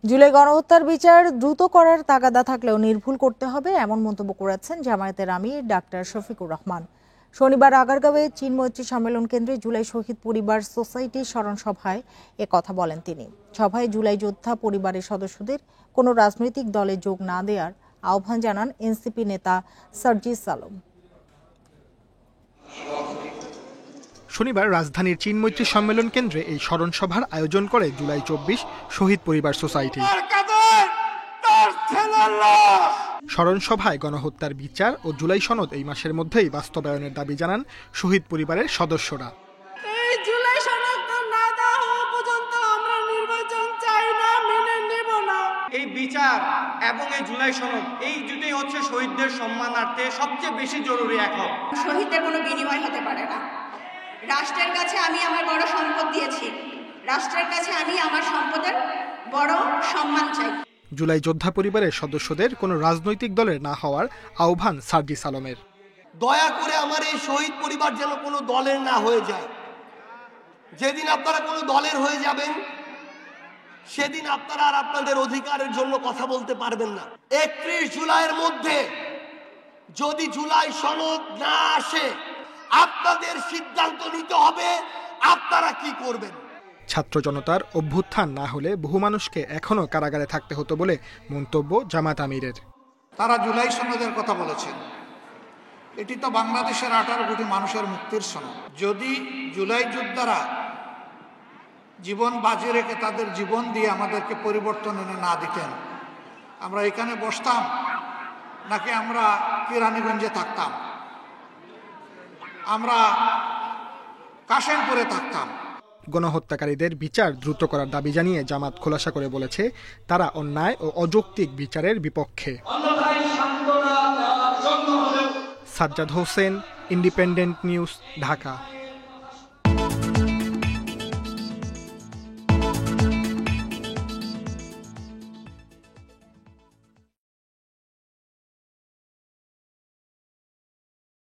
জুলাই গণহত্যার বিচার দ্রুত করার তাগাদা থাকলেও নির্ভুল করতে হবে, এমন মন্তব্য করেছেন জামায়াতের আমির ডাক্তার শফিকুর রহমান। শনিবার আগারগাঁওয়ে চীন মৈত্রী সম্মেলন কেন্দ্রে জুলাই শহীদ পরিবার সোসাইটির স্মরণ সভায় কথা বলেন তিনি। সভায় জুলাই যোদ্ধা পরিবারের সদস্যদের কোনো রাজনৈতিক দলে যোগ না দেওয়ার আহ্বান জানান এনসিপি নেতা সার্জিস আলম। শনিবার রাজধানীর চীন মৈত্রী সম্মেলন কেন্দ্রে এই স্মরণ সভার আয়োজন করে জুলাই 24 শহীদ পরিবার সোসাইটি। স্মরণ সভায় গণহত্যার বিচার ও জুলাই সনদ এই মাসের মধ্যেই বাস্তবায়নের দাবি জানান শহীদ পরিবারের সদস্যরা। এই বিচার এবং এই জুলাই সনদ, এই দুটোই হচ্ছে শহীদদের সম্মানার্থে সবচেয়ে বেশি জরুরি। এখন শহীদদের কোনো বিনিময় হতে পারে না। রাষ্ট্রের কাছে আমি আমার বড় সম্পদ দিয়েছি, রাষ্ট্রের কাছে আমি আমার সম্পদের বড় সম্মান চাই। জুলাই যোদ্ধা পরিবারের সদস্যদের কোনো রাজনৈতিক দলের না হওয়ার আহ্বান সার্জিস আলমের। দয়া করে আমার এই শহীদ পরিবার যেন কোনো দলের না হয়ে যায়। যেদিন আপনারা কোনো দলের হয়ে যাবেন সেদিন আপনারা আর আপনাদের অধিকারের জন্য কথা বলতে পারবেন না। 31 জুলাইয়ের মধ্যে যদি জুলাই সনদ না আসে আপনাদের সিদ্ধান্ত নিতে হবে আপনারা কি করবেন। ছাত্র জনতার অভ্যুত্থান না হলে বহু মানুষকে এখনো কারাগারে থাকতে হতো বলে মন্তব্য জামাত আমিরের। তারা জুলাই সনদের কথা বলেছেন, এটি তো বাংলাদেশের 18 কোটি মানুষের মুক্তির সনদ। যদি জুলাই যোদ্ধারা জীবন বাজি রেখে তাদের জীবন দিয়ে আমাদেরকে পরিবর্তন এনে না দিতেন, আমরা এখানে বসতাম নাকি আমরা কেরানীগঞ্জে থাকতাম, আমরা কাশেমপুরে থাকতাম। গণহত্যাকারীদের বিচার দ্রুত করার দাবি জানিয়ে জামাত খোলাসা করে বলেছে তারা অন্যায় ও অযৌক্তিক বিচারের বিপক্ষে। Sajjad Hossain, independent news, Dhaka.